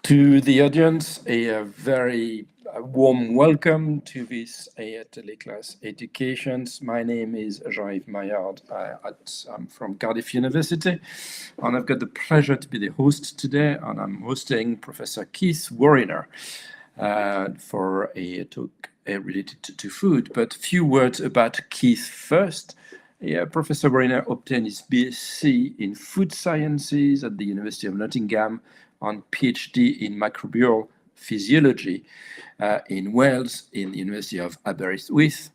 To the audience, a very warm welcome to this teleclass educations. My name is Jean-Yves Maillard. I'm from Cardiff University, and I've got the pleasure to be the host today, and I'm hosting Professor Keith Warriner for a talk related to food. But few words about Keith first. Yeah, Professor Warriner obtained his BSc in Food Sciences at the University of Nottingham and PhD in Microbial Physiology in Wales in the University of Aberystwyth.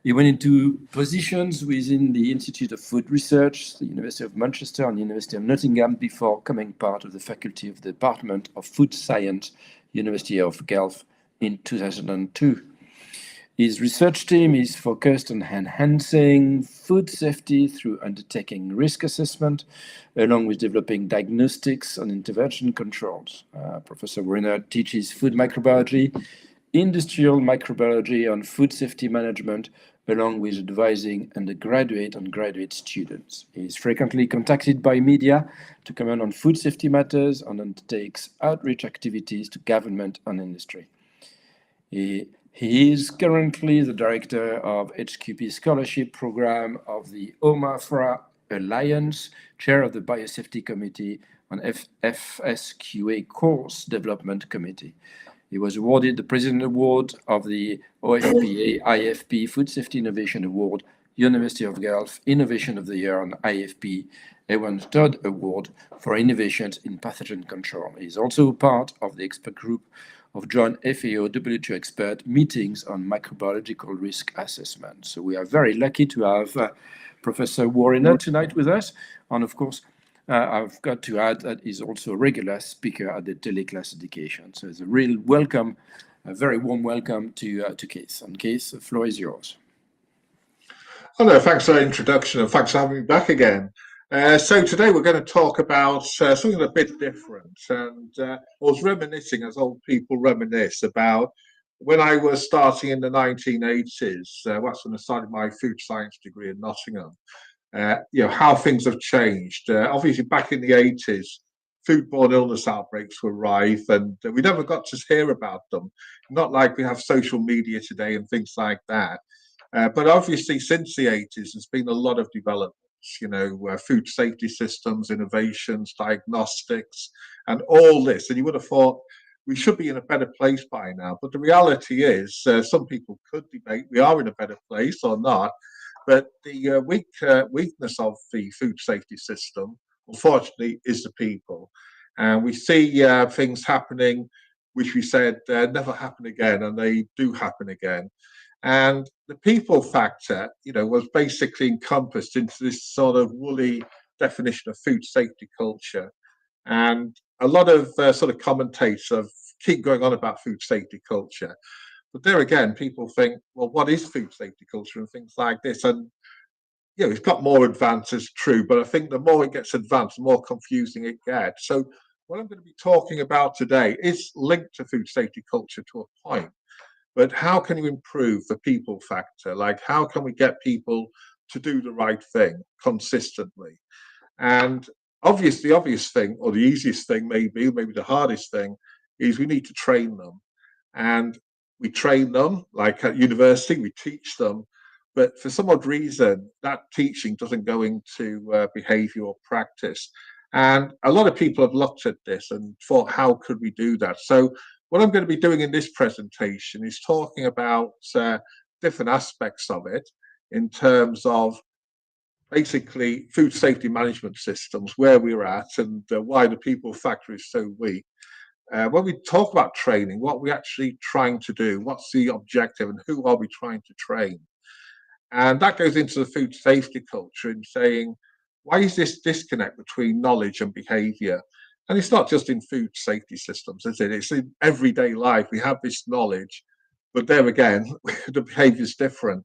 He went into positions within the Institute of Food Research, the University of Manchester and the University of Nottingham before becoming part of the faculty of the Department of Food Science, University of Guelph in 2002. His research team is focused on enhancing food safety through undertaking risk assessment, along with developing diagnostics and intervention controls. Professor Warriner teaches food microbiology, industrial microbiology, and food safety management, along with advising undergraduate and graduate students. He is frequently contacted by media to comment on food safety matters and undertakes outreach activities to government and industry. He is currently the director of HQP Scholarship Program of the OMAFRA Alliance, chair of the Biosafety Committee, and FSQA Course Development Committee. He was awarded the President Award of the OFPA IFP Food Safety Innovation Award, University of Guelph Innovation of the Year, and IFP A1 Third Award for Innovations in Pathogen Control. He is also part of the expert group of joint FAO WHO expert meetings on microbiological risk assessment. So we are very lucky to have Professor Warriner tonight with us. And of course, I've got to add that he's also a regular speaker at the teleclass education. So it's a real welcome, a very warm welcome to Keith. And Keith, the floor is yours. Hello, thanks for that introduction and thanks for having me back again. So today we're going to talk about something a bit different, and I was reminiscing, as old people reminisce, about when I was starting in the 1980s. That's when I started my food science degree in Nottingham. How things have changed. Obviously, back in the 80s, foodborne illness outbreaks were rife, and we never got to hear about them. Not like we have social media today and things like that. But obviously, since the 80s, there's been a lot of developments, food safety systems, innovations, diagnostics, and all this. And you would have thought we should be in a better place by now. But the reality is, some people could debate we are in a better place or not. But the weakness of the food safety system, unfortunately, is the people. And we see things happening which we said never happen again, and they do happen again. And the people factor, was basically encompassed into this sort of woolly definition of food safety culture. And a lot of sort of commentators keep going on about food safety culture. But there again, people think, well, what is food safety culture and things like this? And, it's got more advanced, it's true, but I think the more it gets advanced, the more confusing it gets. So what I'm going to be talking about today is linked to food safety culture to a point. But how can you improve the people factor? Like, how can we get people to do the right thing consistently? And obviously, the obvious thing, or the easiest thing, maybe the hardest thing, is we need to train them. And we train them, like at university, we teach them. But for some odd reason, that teaching doesn't go into behavior or practice. And a lot of people have looked at this and thought, how could we do that? So what I'm going to be doing in this presentation is talking about different aspects of it in terms of basically food safety management systems, where we're at, and why the people factor is so weak. When we talk about training, what we're actually trying to do, what's the objective, and who are we trying to train? And that goes into the food safety culture in saying, why is this disconnect between knowledge and behavior? And it's not just in food safety systems, is it? It's in everyday life. We have this knowledge, but there again, the behavior is different.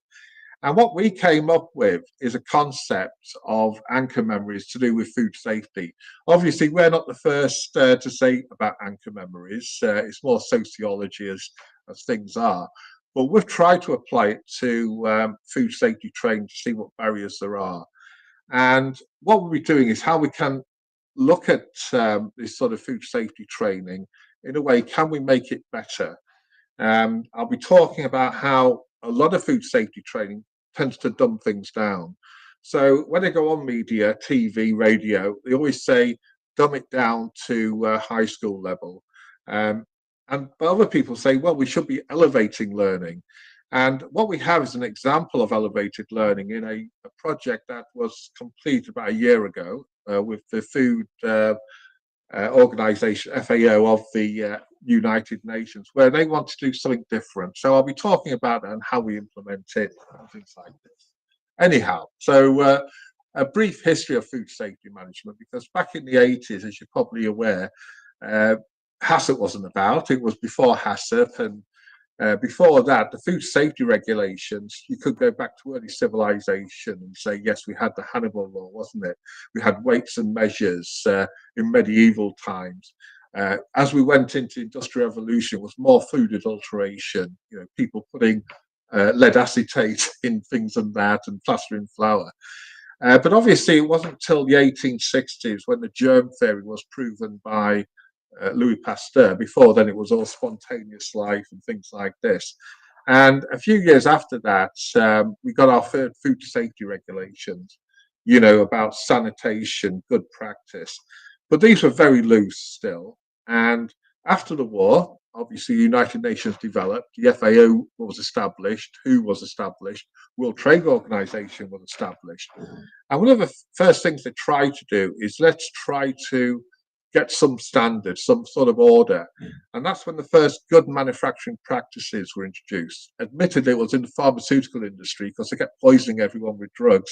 And what we came up with is a concept of anchor memories to do with food safety. Obviously, we're not the first to say about anchor memories. It's more sociology as things are. But we've tried to apply it to food safety training to see what barriers there are. And what we'll be doing is how we can look at this sort of food safety training in a way, can we make it better? I'll be talking about how a lot of food safety training tends to dumb things down. So when they go on media, TV, radio, they always say dumb it down to high school level. Um, but other people say, well, we should be elevating learning. And what we have is an example of elevated learning in a project that was complete about a year ago with the food organization, FAO of the United Nations, where they want to do something different. So I'll be talking about that and how we implement it and things like this. Anyhow, so a brief history of food safety management, because back in the 80s, as you're probably aware, HACCP wasn't about. It was before HACCP, and before that, the food safety regulations, you could go back to early civilization and say, yes, we had the Hannibal Law, wasn't it? We had weights and measures in medieval times. As we went into the Industrial Revolution, it was more food adulteration, people putting lead acetate in things and that, and plastering flour. But obviously, it wasn't until the 1860s when the germ theory was proven by Louis Pasteur. Before then, it was all spontaneous life and things like this. And a few years after that, we got our third food safety regulations, about sanitation, good practice. But these were very loose still. And after the war, obviously, the United Nations developed, the FAO was established, WHO was established, World Trade Organization was established. And one of the first things they tried to do is let's try to get some standards, some sort of order. And that's when the first good manufacturing practices were introduced. Admittedly, it was in the pharmaceutical industry because they kept poisoning everyone with drugs,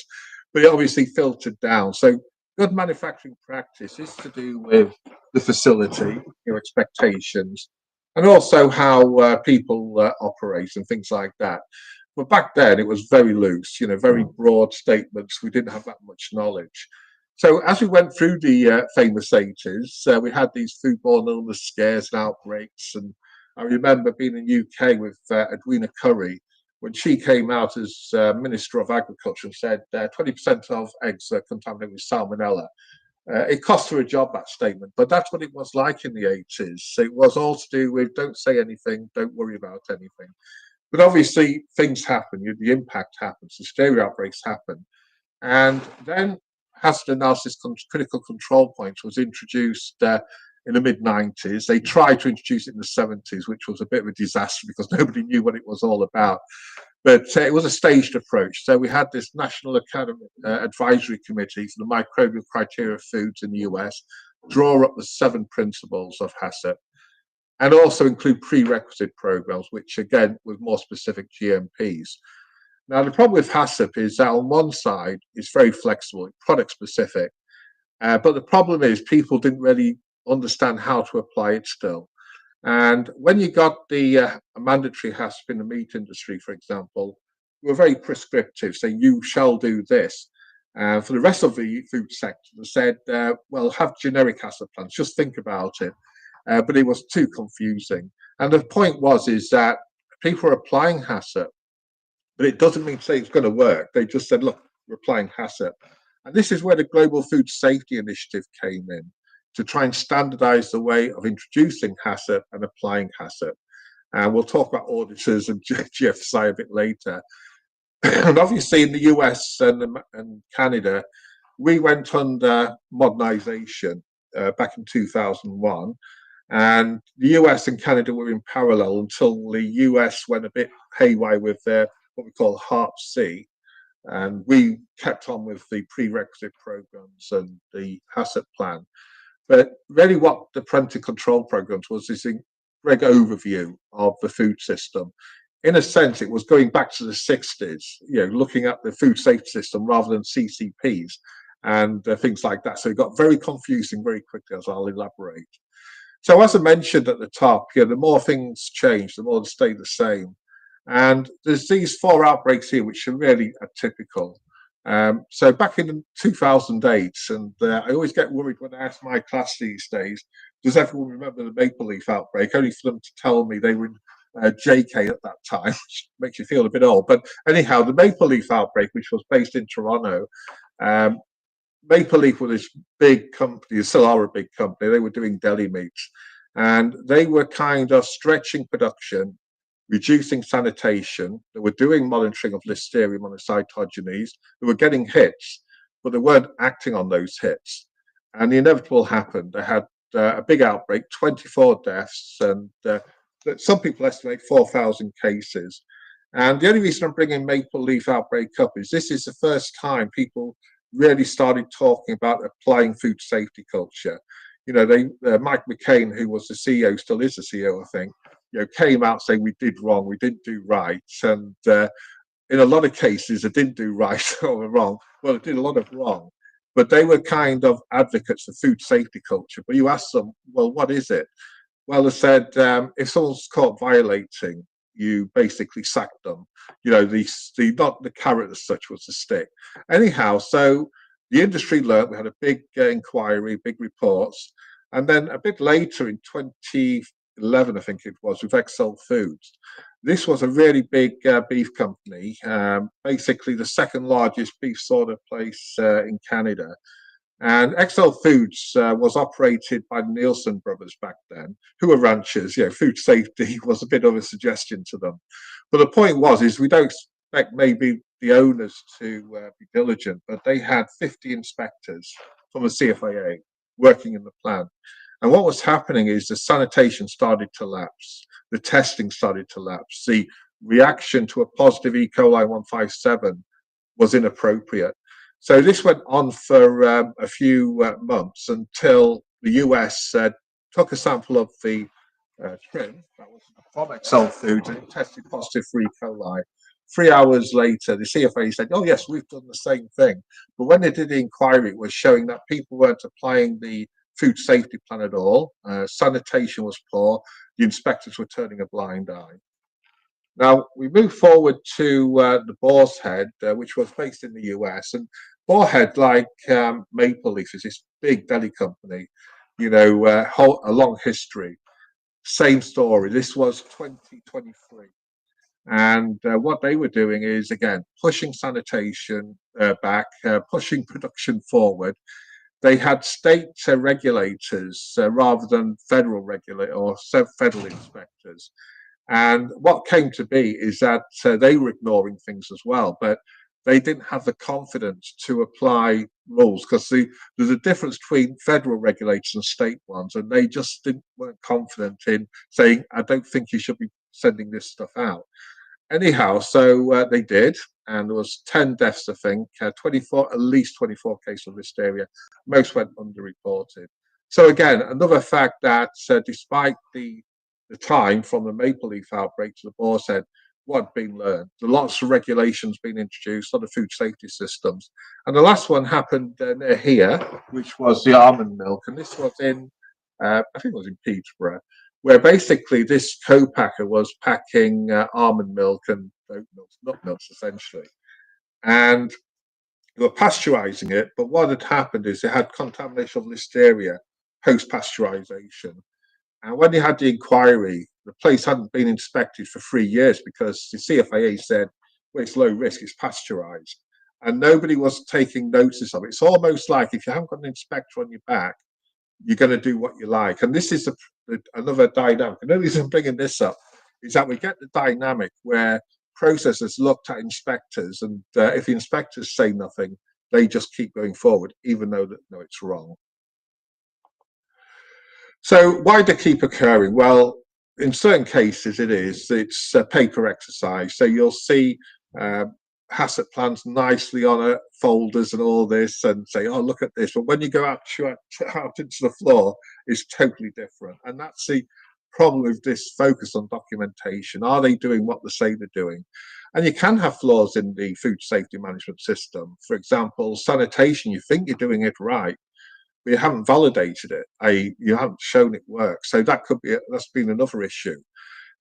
but it obviously filtered down. So good manufacturing practice is to do with the facility, your expectations, and also how people operate and things like that. But back then, it was very loose, very broad statements. We didn't have that much knowledge. So as we went through the famous 80s, we had these foodborne illness scares and outbreaks. And I remember being in the UK with Edwina Curry when she came out as Minister of Agriculture and said 20% of eggs are contaminated with salmonella. It cost her a job, that statement, but that's what it was like in the 80s. So it was all to do with don't say anything, don't worry about anything. But obviously things happen, the impact happens, the hysteria outbreaks happen. And then hazard analysis critical control points was introduced in the mid-90s. They tried to introduce it in the 70s, which was a bit of a disaster because nobody knew what it was all about. But it was a staged approach. So we had this National Academy Advisory Committee for the microbial criteria of foods in the US, draw up the 7 principles of HACCP, and also include prerequisite programs, which again was more specific GMPs. Now, the problem with HACCP is that on one side, it's very flexible, product specific. But the problem is people didn't really understand how to apply it still. And when you got the mandatory HACCP in the meat industry, for example, we were very prescriptive, saying you shall do this. For the rest of the food sector, they said, well, have generic HACCP plans, just think about it. But it was too confusing. And the point is that people are applying HACCP, but it doesn't mean to say it's going to work. They just said, look, we're applying HACCP. And this is where the Global Food Safety Initiative came in, to try and standardize the way of introducing HACCP and applying HACCP. And we'll talk about auditors and GFSI a bit later. And obviously in the US and Canada, we went under modernization back in 2001. And the US and Canada were in parallel until the US went a bit haywire with their what we call Harp C. And we kept on with the prerequisite programs and the HACCP plan. But really what the parental control programs was this big overview of the food system. In a sense, it was going back to the 60s, looking at the food safety system rather than CCPs and things like that. So it got very confusing very quickly, as I'll elaborate. So as I mentioned at the top, the more things change, the more they stay the same. And there's these 4 outbreaks here, which are really atypical. So back in 2008, and I always get worried when I ask my class these days, does everyone remember the Maple Leaf outbreak? Only for them to tell me they were in JK at that time, which makes you feel a bit old. But anyhow, the Maple Leaf outbreak, which was based in Toronto, Maple Leaf were this big company, still are a big company. They were doing deli meats. And they were kind of stretching production, reducing sanitation. They were doing monitoring of Listeria monocytogenes. They were getting hits, but they weren't acting on those hits. And the inevitable happened. They had a big outbreak, 24 deaths, and some people estimate 4,000 cases. And the only reason I'm bringing maple leaf outbreak up is this is the first time people really started talking about applying food safety culture. You know, Mike McCain, who was the CEO, still is the CEO, I think, came out saying we did wrong, we didn't do right, and in a lot of cases, they didn't do right or wrong. Well, they did a lot of wrong, but they were kind of advocates for food safety culture. But you ask them, well, what is it? Well, they said if someone's caught violating, you basically sack them. You know, the not the carrot as such was the stick. Anyhow, so the industry learned. We had a big inquiry, big reports, and then a bit later in 2011, I think it was, with Excel Foods. This was a really big beef company, basically the second largest beef slaughter place in Canada. And XL Foods was operated by the Nielsen brothers back then, who were ranchers. You know, food safety was a bit of a suggestion to them. But the point is we don't expect maybe the owners to be diligent, but they had 50 inspectors from the CFIA working in the plant. And what was happening is the sanitation started to lapse, the testing started to lapse, the reaction to a positive E. coli 157 was inappropriate. So this went on for a few months until the US took a sample of the trim that was from Excel Foods and it tested positive for E. coli. 3 hours later, the CFA said, "Oh yes, we've done the same thing." But when they did the inquiry, it was showing that people weren't applying the food safety plan at all. Sanitation was poor. The inspectors were turning a blind eye. Now we move forward to the Boar's Head, which was based in the US, and Boarhead, like Maple Leaf, is this big deli company, you know, a long history. Same story. This was 2023, and what they were doing is again pushing sanitation back, pushing production forward. They had state regulators rather than federal regulator or federal inspectors. And what came to be is that they were ignoring things as well, but they didn't have the confidence to apply rules because there's a difference between federal regulators and state ones, and they just weren't confident in saying, "I don't think you should be sending this stuff out." Anyhow, so they did, and there was 10 deaths, I think, 24, at least 24 cases of listeria. Most went underreported. So again, another fact that despite the time from the maple leaf outbreak to the boar's head, what had been learned? Lots of regulations being introduced, a lot of food safety systems. And the last one happened near here, which was the almond milk. And this was in, I think it was in Peterborough, where basically this co-packer was packing almond milk and oat milk, nut milks essentially. And they were pasteurizing it, but what had happened is they had contamination of listeria post-pasteurization. And when they had the inquiry, the place hadn't been inspected for 3 years because the CFAA said, well, it's low risk, it's pasteurized. And nobody was taking notice of it. It's almost like if you haven't got an inspector on your back, you're going to do what you like. And this is another dynamic. And the reason I'm bringing this up is that we get the dynamic where processors looked at inspectors, and if the inspectors say nothing, they just keep going forward, even though no, it's wrong. So why do they keep occurring? Well, in certain cases, it's a paper exercise. So you'll see HACCP plans nicely on folders and all this and say, oh, look at this. But when you go out into the floor, it's totally different. And that's the problem with this focus on documentation. Are they doing what they say they're doing? And you can have flaws in the food safety management system. For example, sanitation, you think you're doing it right, but you haven't validated it. You haven't shown it works. So that's been another issue.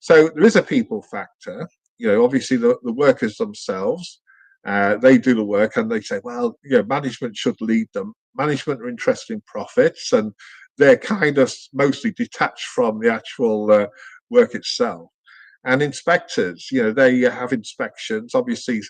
So there is a people factor. You know, obviously the workers themselves, they do the work and they say, well, you know, management should lead them. Management are interested in profits and they're kind of mostly detached from the actual work itself. And inspectors, you know, they have inspections. Obviously,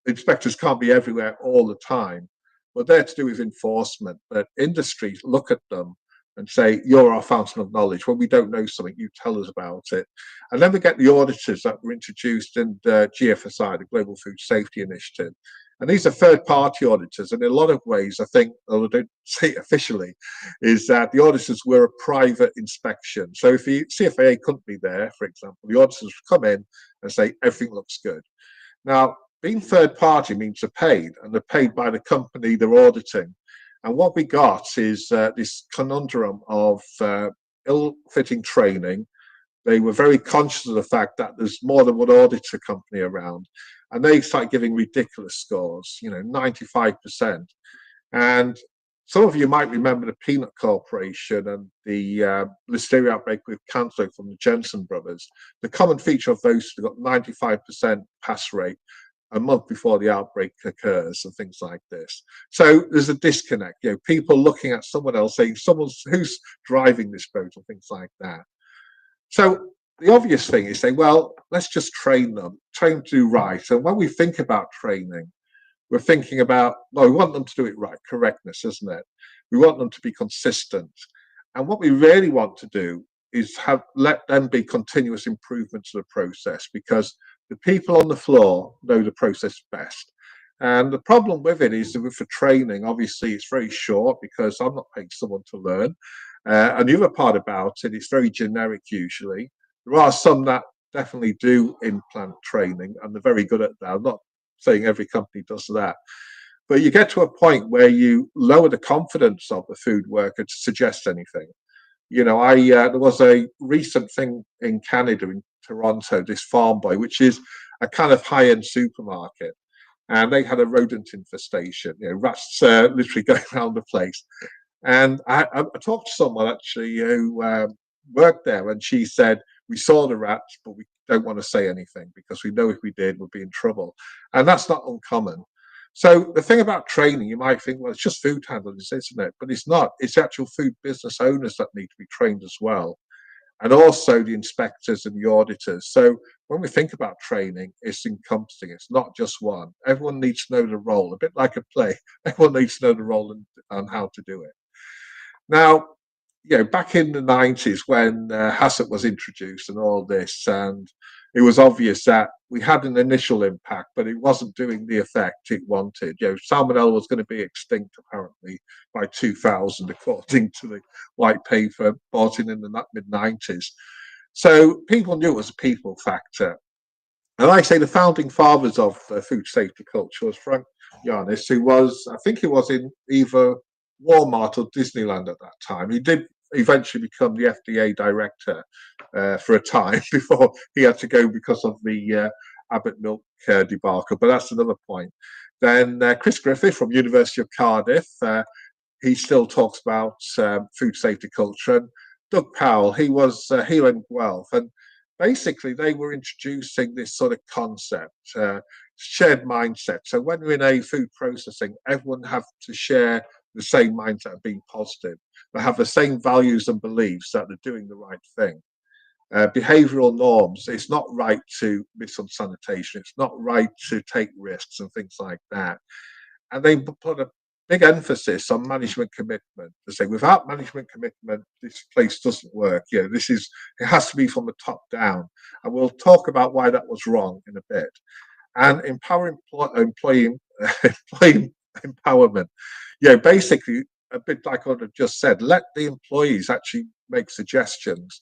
inspectors can't be everywhere all the time, but they're to do with enforcement. But industries look at them and say, you're our fountain of knowledge. When we don't know something, you tell us about it. And then we get the auditors that were introduced in the GFSI, the Global Food Safety Initiative. And these are third-party auditors. And in a lot of ways, I think, although I don't say it officially, is that the auditors were a private inspection. So if the CFAA couldn't be there, for example, the auditors would come in and say, everything looks good. Now, being third-party means they're paid, and they're paid by the company they're auditing. And what we got is this conundrum of ill-fitting training. They were very conscious of the fact that there's more than one auditor company around, and they started giving ridiculous scores, 95%. And some of you might remember the Peanut Corporation and the listeria outbreak with cancer from the Jensen brothers. The common feature of those who got 95% pass rate a month before the outbreak occurs and things like this. So there's a disconnect, people looking at someone else saying who's driving this boat and things like that. So the obvious thing is say, well, let's just train them to do right. And when we think about training, we're thinking about, well, we want them to do it right, correctness, isn't it? We want them to be consistent. And what we really want to do is let them be continuous improvements to the process, because the people on the floor know the process best. And the problem with it is that with the training, obviously it's very short because I'm not paying someone to learn. And the other part about it, it's very generic usually. There are some that definitely do implant training and they're very good at that. I'm not saying every company does that. But you get to a point where you lower the confidence of the food worker to suggest anything. There was a recent thing in Canada, in Toronto, this Farm Boy, which is a kind of high-end supermarket, and they had a rodent infestation, rats literally going around the place. And I talked to someone actually who worked there, and she said, we saw the rats, but we don't want to say anything because we know if we did, we'd be in trouble. And that's not uncommon. So the thing about training, you might think, well, it's just food handlers, isn't it? But it's not. It's actual food business owners that need to be trained as well, and also the inspectors and the auditors. So when we think about training, it's encompassing. It's not just one. Everyone needs to know the role, a bit like a play. Everyone needs to know the role and how to do it. Now, back in the 90s when HACCP was introduced and all this, and it was obvious that we had an initial impact, but it wasn't doing the effect it wanted. Salmonella was going to be extinct apparently by 2000, according to the white paper bought in the mid-90s. So people knew it was a people factor. And I say the founding fathers of food safety culture was Frank Yanis, who was, I think he was in either Walmart or Disneyland at that time. He did eventually become the FDA director for a time before he had to go because of the Abbott milk debacle, but that's another point. Then Chris Griffith from University of Cardiff, he still talks about food safety culture. And Doug Powell, he was here in Guelph, and basically they were introducing this sort of concept, shared mindset. So when you're in a food processing, everyone have to share the same mindset of being positive. They have the same values and beliefs that they're doing the right thing. Behavioral norms, it's not right to miss on sanitation, it's not right to take risks and things like that. And they put a big emphasis on management commitment. They say without management commitment, this place doesn't work. It has to be from the top down. And we'll talk about why that was wrong in a bit. And empowering employee empowerment. Basically, a bit like what I've just said, let the employees actually make suggestions,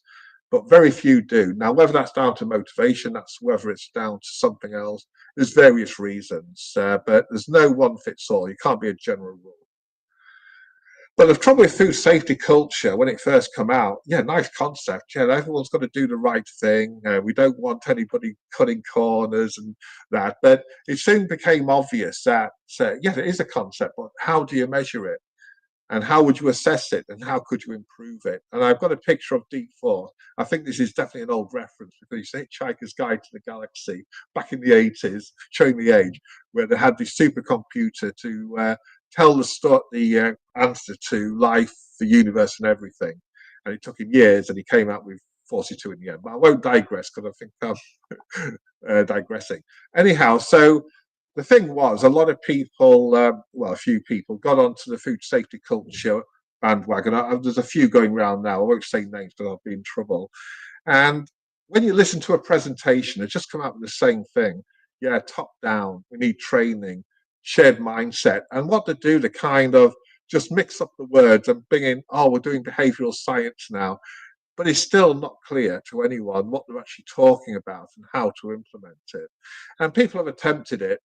but very few do. Now, whether that's down to motivation, that's whether it's down to something else, there's various reasons, but there's no one fits all. You can't be a general rule. But the trouble with food safety culture, when it first come out, nice concept. Everyone's got to do the right thing. We don't want anybody cutting corners and that. But it soon became obvious that, it is a concept, but how do you measure it? And how would you assess it? And how could you improve it? And I've got a picture of Deep Force. I think this is definitely an old reference because it's Hitchhiker's Guide to the Galaxy back in the 80s, showing the age, where they had this supercomputer to tell the answer to life, the universe, and everything. And it took him years, and he came out with 42 in the end. But I won't digress because I think I'm digressing. Anyhow, so the thing was, a lot of people, a few people, got onto the food safety culture bandwagon. There's a few going around now. I won't say names because I'll be in trouble. And when you listen to a presentation, they just come out with the same thing. Yeah, top down. We need training, shared mindset. And what they do, they kind of just mix up the words and bring in, oh, we're doing behavioral science now. But it's still not clear to anyone what they're actually talking about and how to implement it. And people have attempted it.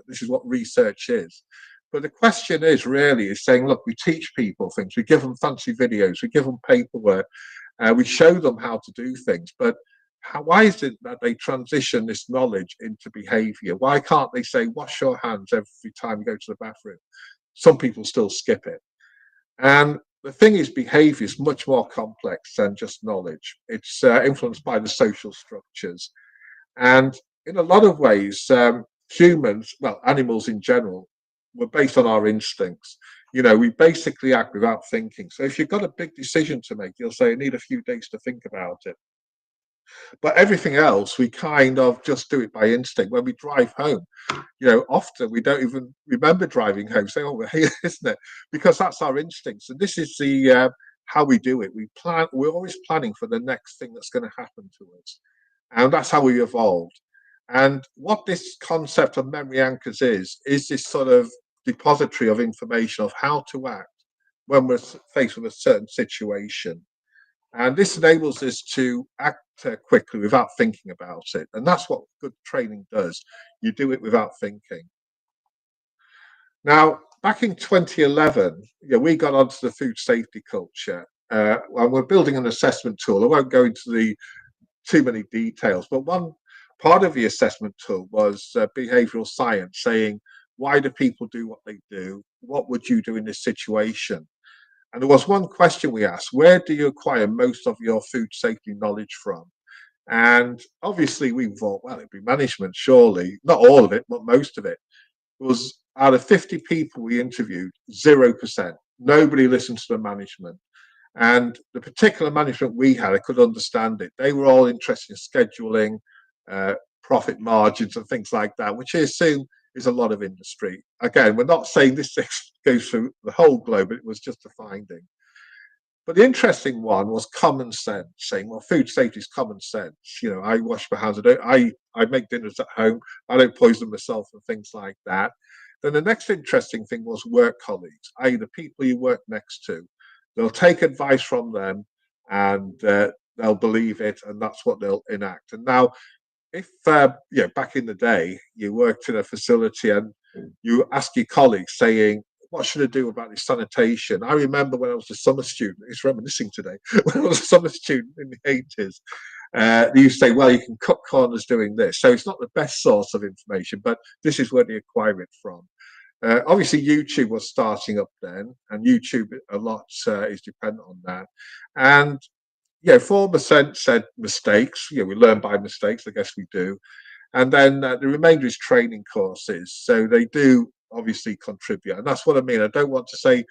This is what research is. But the question is really is saying, look, we teach people things, we give them fancy videos, we give them paperwork, we show them how to do things, but why is it that they transition this knowledge into behavior? Why can't they say, wash your hands every time you go to the bathroom? Some people still skip it. And the thing is, behavior is much more complex than just knowledge. It's influenced by the social structures. And in a lot of ways, humans, well, animals in general, were based on our instincts. We basically act without thinking. So if you've got a big decision to make, you'll say, I need a few days to think about it. But everything else, we kind of just do it by instinct. When we drive home, often we don't even remember driving home. Say, oh, we're here, isn't it? Because that's our instincts. And this is the how we do it. We plan. We're always planning for the next thing that's going to happen to us, and that's how we evolved. And what this concept of memory anchors is this sort of depository of information of how to act when we're faced with a certain situation. And this enables us to act quickly without thinking about it. And that's what good training does. You do it without thinking. Now, back in 2011, we got onto the food safety culture. And we're building an assessment tool. I won't go into too many details, but one part of the assessment tool was behavioral science, saying, why do people do what they do? What would you do in this situation? And there was one question we asked, where do you acquire most of your food safety knowledge from? And obviously we thought, well, it'd be management, surely. Not all of it, but most of it. It was out of 50 people we interviewed, 0%. Nobody listened to the management. And the particular management we had, I could understand it. They were all interested in scheduling, profit margins and things like that, which I assume is a lot of industry. Again, we're not saying this goes through the whole globe, but it was just a finding. But the interesting one was common sense, saying, well, food safety is common sense. I wash my hands, I make dinners at home, I don't poison myself and things like that. Then the next interesting thing was work colleagues, i.e. the people you work next to. They'll take advice from them and they'll believe it, and that's what they'll enact. And now, if back in the day, you worked in a facility and you ask your colleagues saying, what should I do about this sanitation? I remember when I was a summer student, it's reminiscing today, when I was a summer student in the 80s, they used to say, well, you can cut corners doing this. So it's not the best source of information, but this is where they acquire it from. Obviously, YouTube was starting up then, and YouTube a lot is dependent on that. And 4% said mistakes. We learn by mistakes. I guess we do. And then the remainder is training courses. So they do obviously contribute, and that's what I mean. I don't want to say,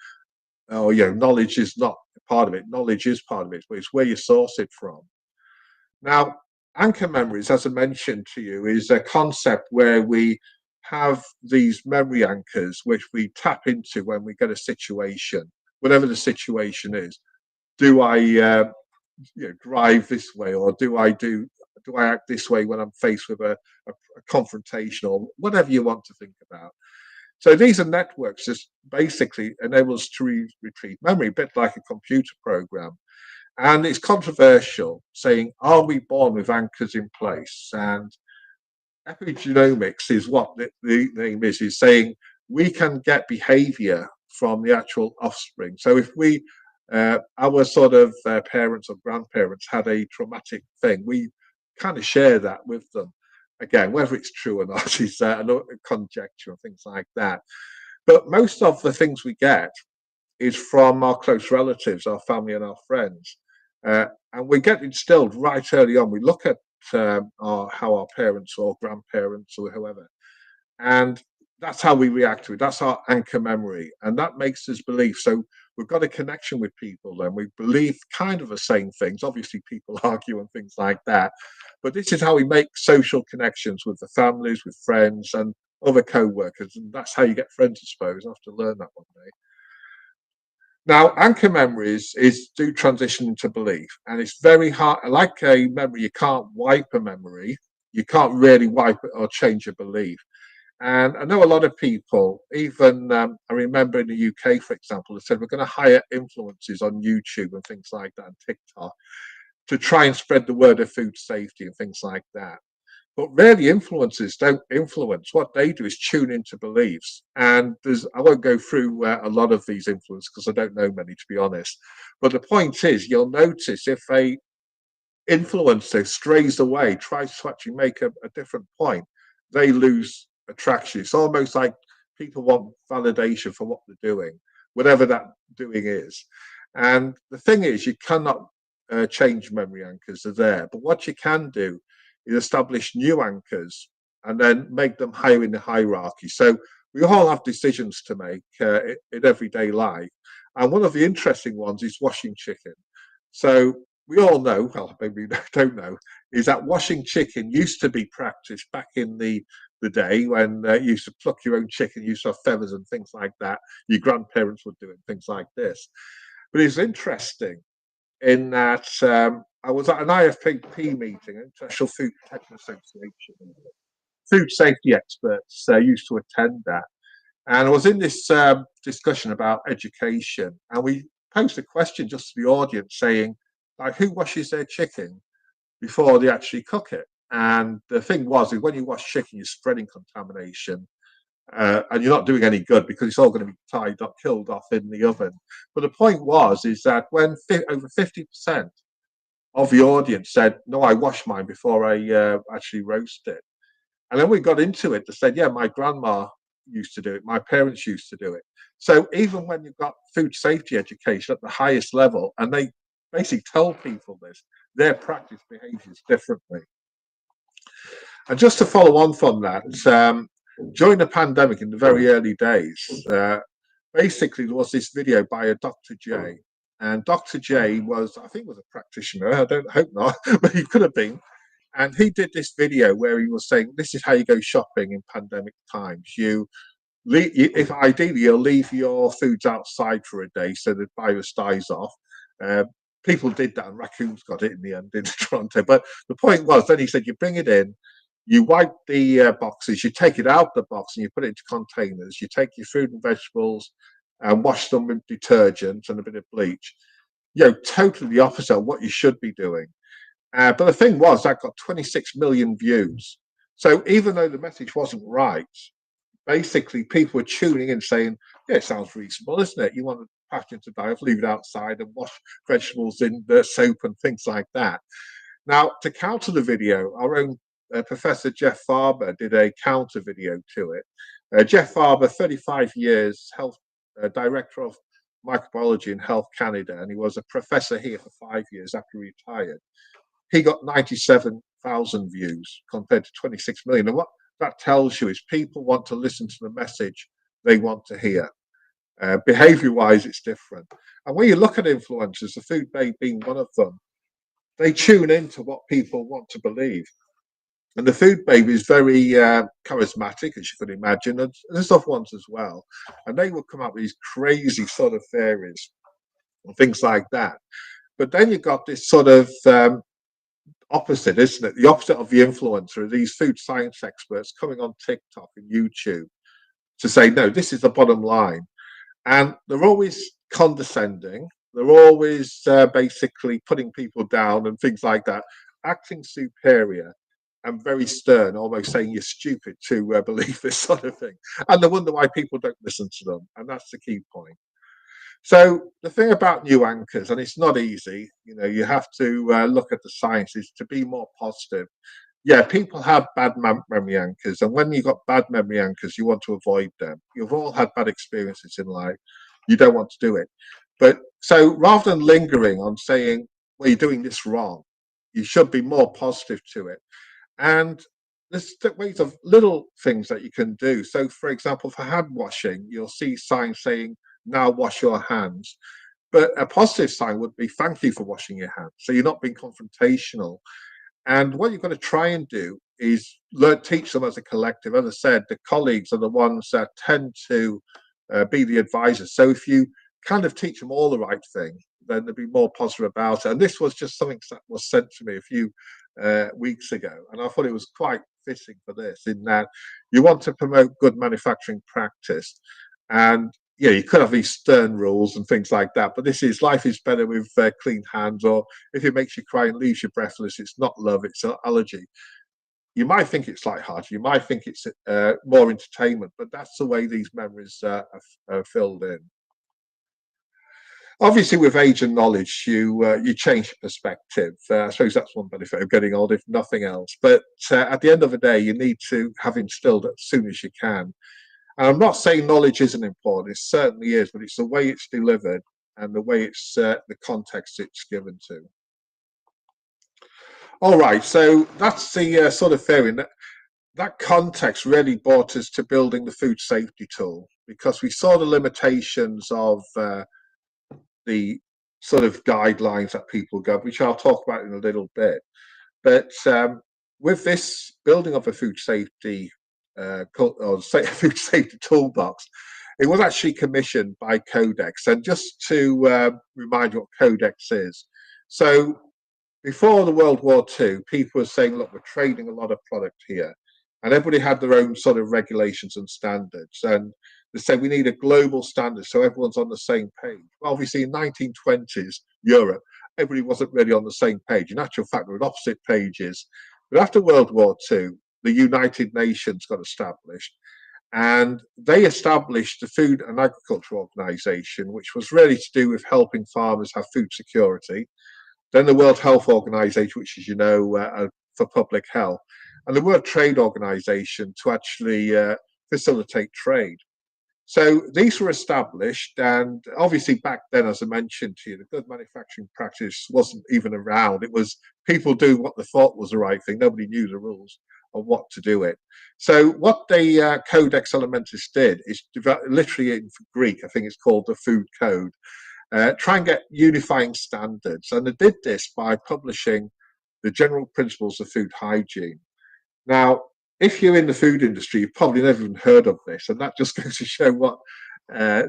oh, knowledge is not part of it. Knowledge is part of it, but it's where you source it from. Now, anchor memories, as I mentioned to you, is a concept where we have these memory anchors which we tap into when we get a situation, whatever the situation is. Do I drive this way, or do I act this way when I'm faced with a confrontation, or whatever you want to think about? So these are networks that basically enable us to retrieve memory, a bit like a computer program. And it's controversial, saying, are we born with anchors in place? And epigenomics is what the name is saying we can get behavior from the actual offspring. So if our sort of parents or grandparents had a traumatic thing, we kind of share that with them. Again, whether it's true or not is another conjecture and things like that. But most of the things we get is from our close relatives, our family and our friends. And we get instilled right early on. We look at how our parents or grandparents or whoever, and that's how we react to it. That's our anchor memory, and that makes us believe. So we've got a connection with people, and we believe kind of the same things. Obviously, people argue and things like that, but this is how we make social connections with the families, with friends, and other co-workers, and that's how you get friends, I suppose. I have to learn that one day. Now, anchor memories do transition into belief, and it's very hard. Like a memory, you can't wipe a memory. You can't really wipe it or change a belief. And I know a lot of people, even I remember in the UK, for example, they said we're going to hire influencers on YouTube and things like that and TikTok to try and spread the word of food safety and things like that. But really, influencers don't influence. What they do is tune into beliefs. And I won't go through a lot of these influencers because I don't know many, to be honest. But the point is, you'll notice if a influencer strays away, tries to actually make a different point, they lose attraction. It's almost like people want validation for what they're doing, whatever that doing is. And the thing is, you cannot change memory anchors, they're there. But what you can do is establish new anchors and then make them higher in the hierarchy. So we all have decisions to make in everyday life. And one of the interesting ones is washing chicken. So we all know, well, maybe you don't know, is that washing chicken used to be practiced back in the day when you used to pluck your own chicken, you used to have feathers and things like that. Your grandparents would do it, things like this. But it's interesting in that I was at an IFPP meeting, International Food Protection Association. Food safety experts used to attend that. And I was in this discussion about education, and we posed a question just to the audience saying, like, who washes their chicken before they actually cook it? And the thing was, is when you wash chicken, you're spreading contamination, and you're not doing any good because it's all going to be tied up, killed off in the oven. But the point was, is that when over 50% of the audience said, "No, I wash mine before I actually roast it," and then we got into it. They said, "Yeah, my grandma used to do it. My parents used to do it." So even when you've got food safety education at the highest level, and they basically tell people this, their practice behaves differently. And just to follow on from that, during the pandemic in the very early days, basically there was this video by a Dr. J. And Dr. J was, I think, was a practitioner. I don't hope not, but he could have been. And he did this video where he was saying, "This is how you go shopping in pandemic times. If ideally you'll leave your foods outside for a day so the virus dies off." Uh, People did that, and raccoons got it in the end in Toronto. But the point was, then he said, you bring it in, you wipe the boxes, you take it out the box, and you put it into containers. You take your fruit and vegetables and wash them with detergent and a bit of bleach. Totally the opposite of what you should be doing. But the thing was, that got 26 million views. So even though the message wasn't right, basically people were tuning in saying, "Yeah, it sounds reasonable, isn't it? You want the pathogen to die off, leave it outside and wash vegetables in the soap and things like that." Now, to counter the video, our own Professor Jeff Farber did a counter video to it. Jeff Farber, 35 years, health director of microbiology in Health Canada, and he was a professor here for 5 years after he retired. He got 97,000 views compared to 26 million. And what that tells you is people want to listen to the message they want to hear. Behavior wise, it's different. And when you look at influencers, the Food Babe being one of them, they tune into what people want to believe. And the Food Babe is very charismatic, as you can imagine, and there's other ones as well. And they will come up with these crazy sort of theories and things like that. But then you've got this sort of opposite, isn't it? The opposite of the influencer are these food science experts coming on TikTok and YouTube to say, no, this is the bottom line. And they're always condescending. They're always basically putting people down and things like that, acting superior and very stern, almost saying you're stupid to believe this sort of thing. And they wonder why people don't listen to them. And that's the key point. So the thing about new anchors, and it's not easy, you have to look at the sciences to be more positive. Yeah, people have bad memory anchors, and when you've got bad memory anchors, you want to avoid them. You've all had bad experiences in life. You don't want to do it. But so rather than lingering on saying, well, you're doing this wrong, you should be more positive to it. And there's ways of little things that you can do. So, for example, for hand washing, you'll see signs saying, now wash your hands. But a positive sign would be thank you for washing your hands. So you're not being confrontational. And what you've got to try and do is teach them as a collective. As I said, the colleagues are the ones that tend to be the advisors. So if you kind of teach them all the right thing, then they'd be more positive about it. And this was just something that was sent to me a few weeks ago, and I thought it was quite fitting for this, in that you want to promote good manufacturing practice. And yeah, you could have these stern rules and things like that, but this is life is better with clean hands, or if it makes you cry and leaves you breathless, it's not love, it's an allergy. You might think it's lighthearted, you might think it's more entertainment, but that's the way these memories are filled in. Obviously, with age and knowledge, you change your perspective. I suppose that's one benefit of getting old, if nothing else. But at the end of the day, you need to have instilled as soon as you can. And I'm not saying knowledge isn't important; it certainly is, but it's the way it's delivered and the way it's the context it's given to. All right, so that's the sort of theory. That context really brought us to building the food safety tool, because we saw the limitations of the sort of guidelines that people go, which I'll talk about in a little bit. But with this building of a food safety food safety toolbox, it was actually commissioned by Codex. And just to remind you what Codex is, so before the World War II, people were saying, look, we're trading a lot of product here. And everybody had their own sort of regulations and standards. And they said we need a global standard so everyone's on the same page. Well, obviously, in 1920s Europe, everybody wasn't really on the same page. In actual fact, they were on opposite pages. But after World War II, the United Nations got established. And they established the Food and Agriculture Organization, which was really to do with helping farmers have food security. Then the World Health Organization, which, as you know, for public health, and the World Trade Organization to actually facilitate trade. So these were established, and obviously back then, as I mentioned to you, the good manufacturing practice wasn't even around. It was people doing what they thought was the right thing. Nobody knew the rules of what to do it. So what the Codex Alimentarius did is literally in Greek, I think it's called the Food Code, try and get unifying standards. And they did this by publishing the general principles of food hygiene. Now, if you're in the food industry, you've probably never even heard of this, and that just goes to show what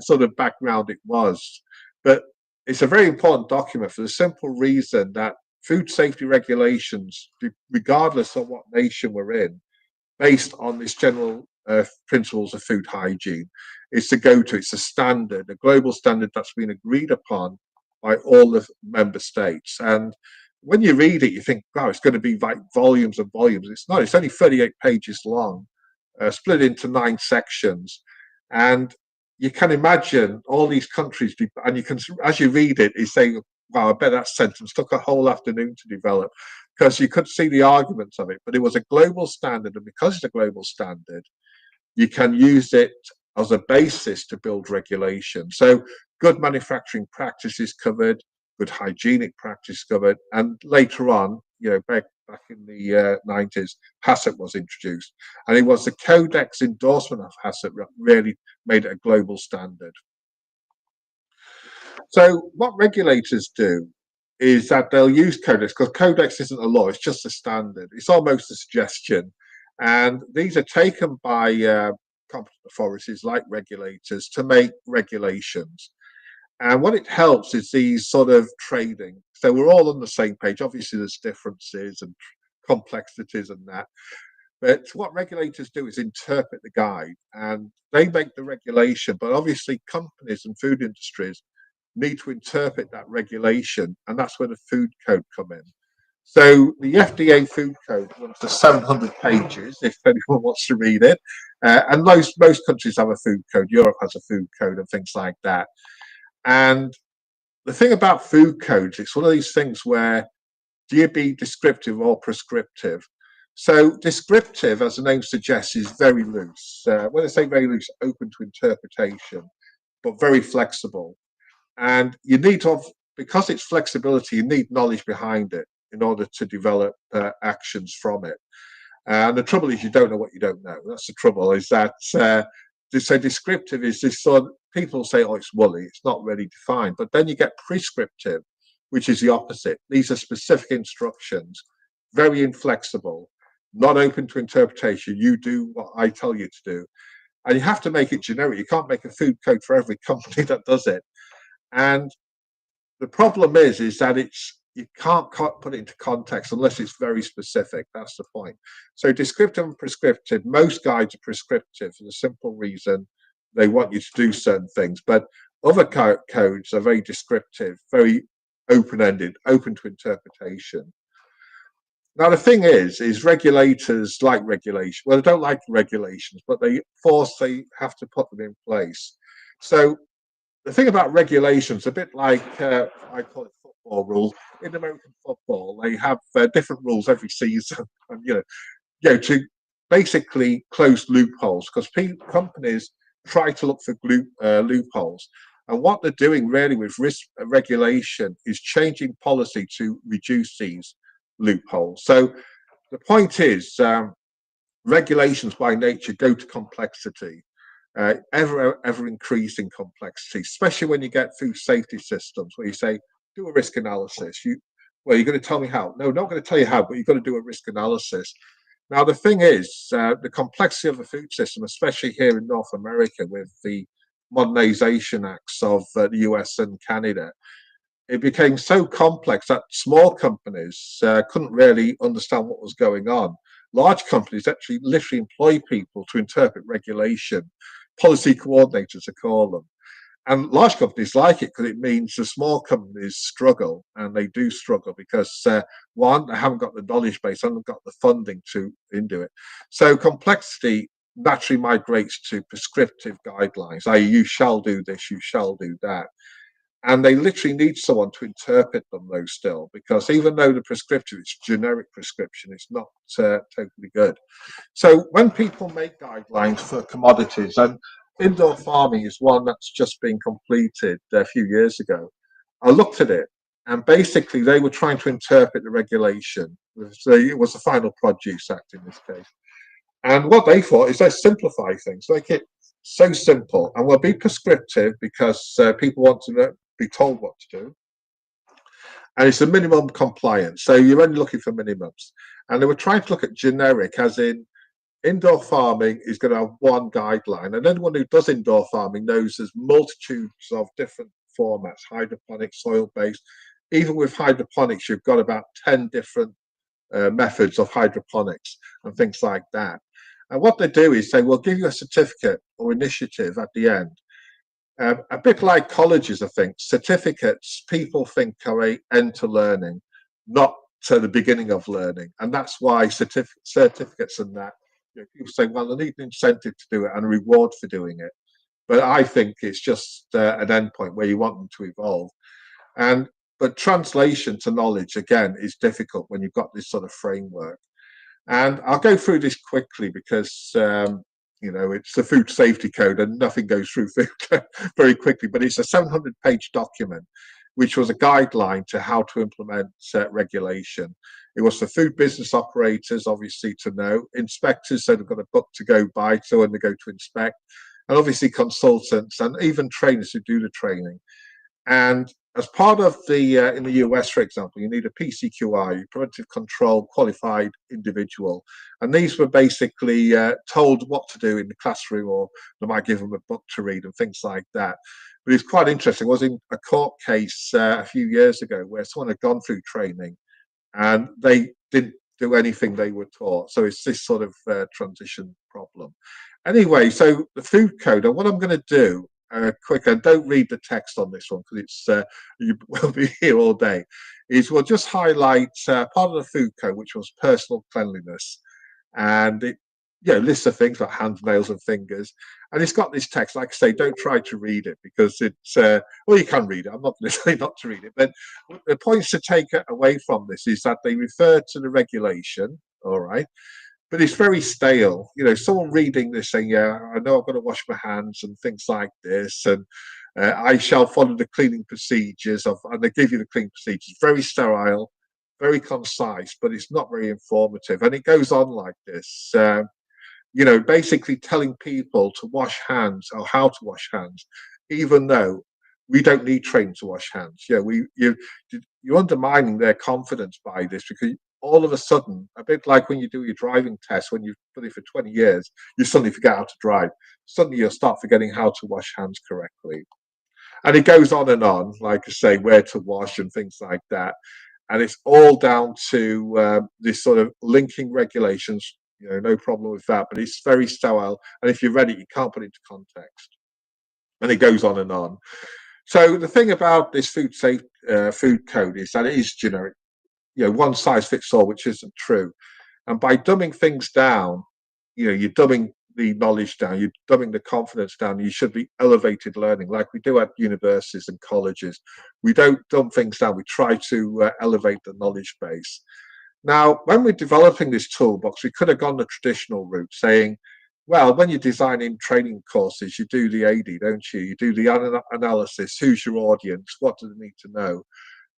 sort of background it was. But it's a very important document for the simple reason that food safety regulations, regardless of what nation we're in, based on this general principles of food hygiene, is to go to. It's a standard, a global standard that's been agreed upon by all the member states. And when you read it, you think, wow, it's going to be like volumes and volumes. It's not. It's only 38 pages long, split into 9 sections. And you can imagine all these countries, and you can, as you read it, you say, wow, I bet that sentence took a whole afternoon to develop, because you could see the arguments of it. But it was a global standard, and because it's a global standard, you can use it as a basis to build regulation. So good manufacturing practices covered, good hygienic practice covered, and later on, back in the 90s, HACCP was introduced, and it was the Codex endorsement of HACCP that really made it a global standard. So what regulators do is that they'll use Codex, because Codex isn't a law, it's just a standard. It's almost a suggestion, and these are taken by competent authorities like regulators to make regulations. And what it helps is these sort of trading. So we're all on the same page. Obviously, there's differences and complexities and that. But what regulators do is interpret the guide, and they make the regulation. But obviously, companies and food industries need to interpret that regulation, and that's where the food code come in. So the FDA food code runs to 700 pages, if anyone wants to read it. And most countries have a food code. Europe has a food code and things like that. And the thing about food codes, it's one of these things where, do you be descriptive or prescriptive? So descriptive, as the name suggests, is very loose. When I say very loose, open to interpretation, but very flexible. And you need to have, because it's flexibility, you need knowledge behind it in order to develop actions from it. And the trouble is, you don't know what you don't know. That's the trouble, is that so descriptive is this sort of, people say, oh, it's woolly, it's not really defined. But then you get prescriptive, which is the opposite. These are specific instructions, very inflexible, not open to interpretation. You do what I tell you to do. And you have to make it generic. You can't make a food code for every company that does it. And the problem is that you can't put it into context unless it's very specific. That's the point. So descriptive and prescriptive, most guides are prescriptive for the simple reason they want you to do certain things. But other codes are very descriptive, very open-ended, open to interpretation. Now, the thing is regulators like regulation. Well, they don't like regulations, but they have to put them in place. So the thing about regulations, a bit like I call it football rules. In American football, they have different rules every season, and to basically close loopholes because companies try to look for loopholes. And what they're doing really with risk regulation is changing policy to reduce these loopholes. So the point is, regulations by nature go to complexity, ever increasing complexity, especially when you get food safety systems where you say, do a risk analysis. You're going to tell me how. No, not going to tell you how, but you've got to do a risk analysis. Now, the thing is, the complexity of the food system, especially here in North America with the modernization acts of the US and Canada, it became so complex that small companies couldn't really understand what was going on. Large companies actually literally employ people to interpret regulation, policy coordinators, I call them. And large companies like it because it means the small companies struggle, and they do struggle because one, they haven't got the knowledge base, haven't got the funding to do it. So complexity naturally migrates to prescriptive guidelines, i.e., you shall do this, you shall do that. And they literally need someone to interpret them, though, still, because even though the prescriptive, it's generic prescription, it's not totally good. So when people make guidelines for commodities, and indoor farming is one that's just been completed a few years ago, I looked at it, and basically they were trying to interpret the regulation. It was the Final Produce Act in this case. And what they thought is let's simplify things, make it so simple, and we'll be prescriptive because people want to be told what to do. And it's a minimum compliance. So you're only looking for minimums. And they were trying to look at generic, as in indoor farming is going to have one guideline. And anyone who does indoor farming knows there's multitudes of different formats, hydroponics, soil-based. Even with hydroponics, you've got about 10 different methods of hydroponics and things like that. And what they do is say, we'll give you a certificate or initiative at the end. A bit like colleges, I think. Certificates, people think are an end to learning, not to the beginning of learning. And that's why certificates and that, people say, well, they need an incentive to do it and a reward for doing it. But I think it's just an endpoint where you want them to evolve. But translation to knowledge, again, is difficult when you've got this sort of framework. And I'll go through this quickly because it's the food safety code and nothing goes through food very quickly, but it's a 700-page document, which was a guideline to how to implement regulation. It was for food business operators, obviously, to know. Inspectors, so they've got a book to go by so when they go to inspect. And obviously consultants and even trainers who do the training. And as part of in the US, for example, you need a PCQI, preventive control qualified individual. And these were basically told what to do in the classroom, or they might give them a book to read and things like that. But it's quite interesting. I was in a court case a few years ago where someone had gone through training and they didn't do anything they were taught. So it's this sort of transition problem. Anyway, so the food code, and what I'm going to do, quick, and don't read the text on this one because it's you will be here all day, is we'll just highlight part of the food code, which was personal cleanliness. And it lists of things like hands, nails, and fingers. And it's got this text. Like I say, don't try to read it because it's well, you can read it. I'm not going to say not to read it, but the points to take away from this is that they refer to the regulation. All right. But it's very stale. Someone reading this saying, yeah, I know I've got to wash my hands and things like this, and I shall follow the cleaning procedures and they give you the cleaning procedures. Very sterile, very concise, but it's not very informative. And it goes on like this, basically telling people to wash hands or how to wash hands, even though we don't need training to wash hands. You're undermining their confidence by this because all of a sudden, a bit like when you do your driving test, when you've done it for 20 years, you suddenly forget how to drive. Suddenly you'll start forgetting how to wash hands correctly. And it goes on, like I say, where to wash and things like that. And it's all down to this sort of linking regulations. No problem with that, but it's very sterile. And if you read it, you can't put it into context. And it goes on and on. So the thing about this food code is that it is generic. One size fits all, which isn't true. And by dumbing things down, you're dumbing the knowledge down, you're dumbing the confidence down. You should be elevated learning, like we do at universities and colleges. We don't dumb things down. We try to elevate the knowledge base. Now, when we're developing this toolbox, we could have gone the traditional route, saying, well, when you're designing training courses, you do the AD, don't you? You do the analysis. Who's your audience? What do they need to know?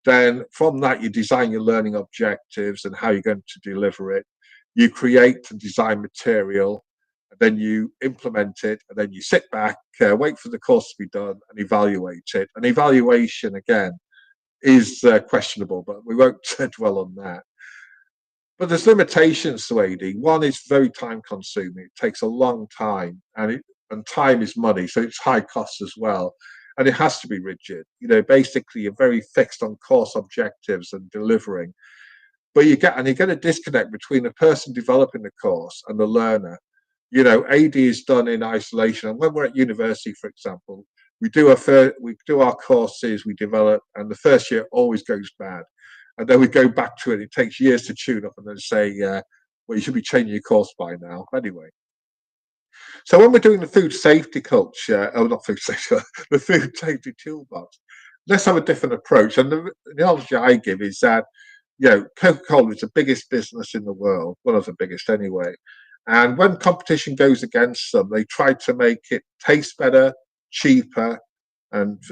Then from that, you design your learning objectives and how you're going to deliver it. You create and design material, and then you implement it, and then you sit back, wait for the course to be done, and evaluate it. And evaluation, again, is questionable, but we won't dwell on that. But there's limitations to AD. One is very time consuming. It takes a long time, and time is money, so it's high cost as well. And it has to be rigid. Basically you're very fixed on course objectives and delivering. But you get a disconnect between the person developing the course and the learner. AD is done in isolation. And when we're at university, for example, we do our courses, we develop, and the first year always goes bad. And then we go back to it. It takes years to tune up and then say, well, you should be changing your course by now. Anyway. So when we're doing the food safety culture, not food safety, the food safety toolbox, let's have a different approach. And the analogy I give is that, Coca-Cola is the biggest business in the world, one of the biggest anyway. And when competition goes against them, they try to make it taste better, cheaper, and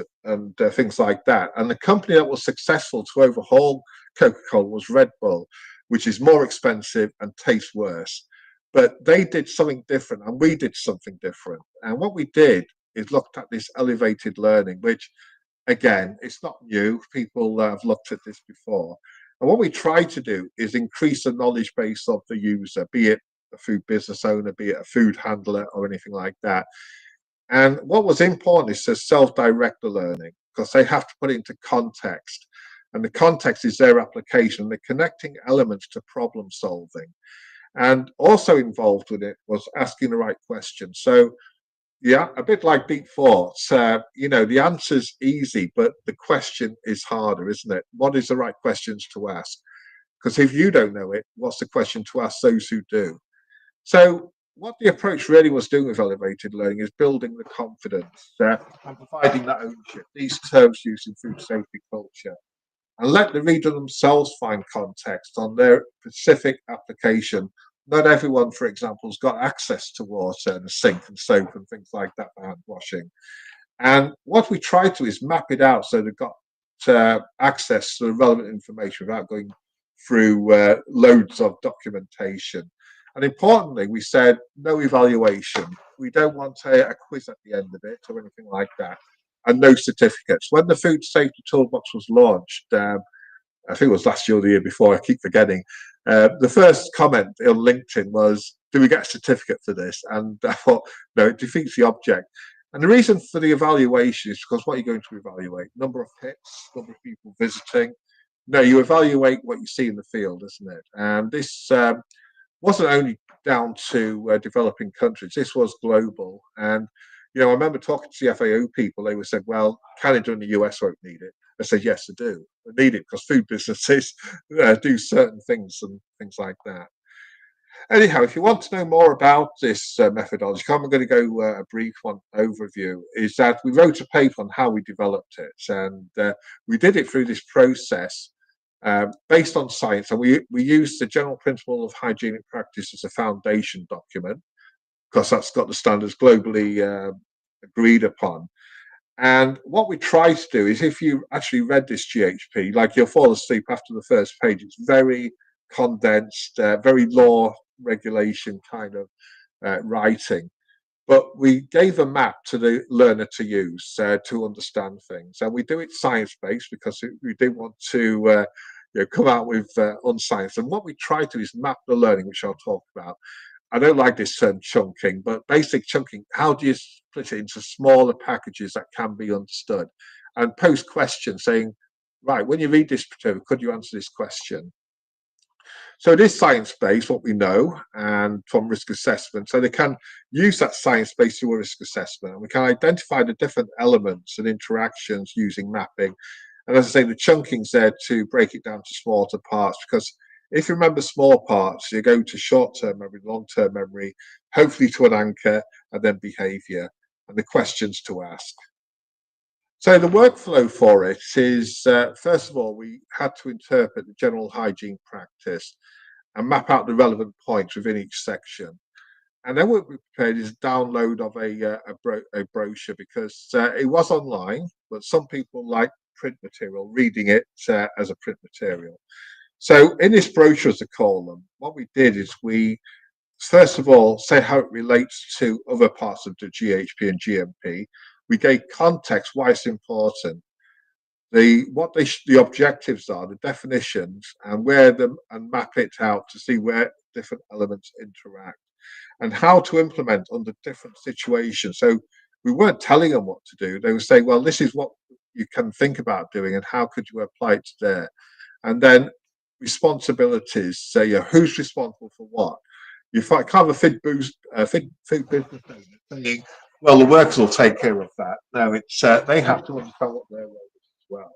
things like that. And the company that was successful to overhaul Coca-Cola was Red Bull, which is more expensive and tastes worse. But they did something different, and we did something different. And what we did is looked at this elevated learning, which, again, it's not new. People have looked at this before. And what we try to do is increase the knowledge base of the user, be it a food business owner, be it a food handler, or anything like that. And what was important is to self-direct the learning, because they have to put it into context. And the context is their application, the connecting elements to problem solving. And also involved with it was asking the right question. So, yeah, a bit like deep thoughts, the answer's easy, but the question is harder, isn't it? What is the right questions to ask? Because if you don't know it, what's the question to ask those who do? So what the approach really was doing with elevated learning is building the confidence and providing that ownership, these terms used in food safety culture, and let the reader themselves find context on their specific application. Not everyone, for example, has got access to water and a sink and soap and things like that for hand washing. And what we try to is map it out so they've got access to the relevant information without going through loads of documentation. And importantly, we said no evaluation. We don't want a quiz at the end of it or anything like that, and no certificates. When the Food Safety Toolbox was launched, I think it was last year or the year before, I keep forgetting, the first comment on LinkedIn was, do we get a certificate for this? And I thought, no, it defeats the object. And the reason for the evaluation is because what are you going to evaluate? Number of hits, number of people visiting. No, you evaluate what you see in the field, isn't it? And this wasn't only down to developing countries, this was global. And, I remember talking to the FAO people, they would say, well, Canada and the US won't need it. I said, yes, they do. They need it because food businesses do certain things and things like that. Anyhow, if you want to know more about this methodology, I'm going to go a brief one overview, is that we wrote a paper on how we developed it. And we did it through this process based on science. And we used the general principle of hygienic practice as a foundation document, because that's got the standards globally agreed upon. And what we try to do is, if you actually read this GHP, like you'll fall asleep after the first page, it's very condensed, very law regulation kind of writing. But we gave a map to the learner to use to understand things. And we do it science-based because we didn't want to come out with unscience. And what we try to do is map the learning, which I'll talk about. I don't like this term chunking, but basic chunking, how do you split it into smaller packages that can be understood? And pose questions saying, right, when you read this material, could you answer this question? So it is science-based, what we know, and from risk assessment. So they can use that science based to a risk assessment. And we can identify the different elements and interactions using mapping. And as I say, the chunking's there to break it down to smaller parts, because if you remember small parts, you go to short-term memory, long-term memory, hopefully to an anchor, and then behavior, and the questions to ask. So the workflow for it is, first of all, we had to interpret the general hygiene practice and map out the relevant points within each section. And then what we prepared is a download of a brochure, because it was online, but some people like print material, reading it as a print material. So in this brochure, as I call them, what we did is we, first of all, say how it relates to other parts of the GHP and GMP. We gave context why it's important, the objectives are, the definitions, and where them, and map it out to see where different elements interact, and how to implement under different situations. So we weren't telling them what to do. They would say, well, this is what you can think about doing, and how could you apply it there? And then responsibilities, say, who's responsible for what? You can't have a food business owner saying, well, the workers will take care of that. No, it's they have to understand what their role is as well.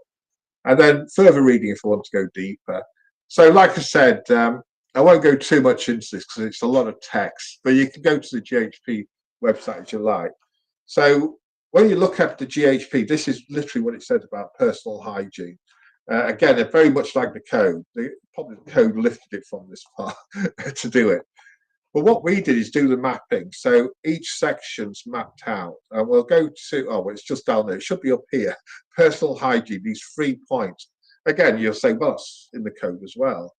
And then further reading if you want to go deeper. So, like I said, I won't go too much into this because it's a lot of text, but you can go to the GHP website if you like. So, when you look at the GHP, this is literally what it said about personal hygiene. Again, they're very much like the code. Probably the code lifted it from this part to do it. But what we did is do the mapping. So each section's mapped out. And we'll go to, well, it's just down there. It should be up here. Personal hygiene, these 3 points. Again, you'll say, well, it's in the code as well.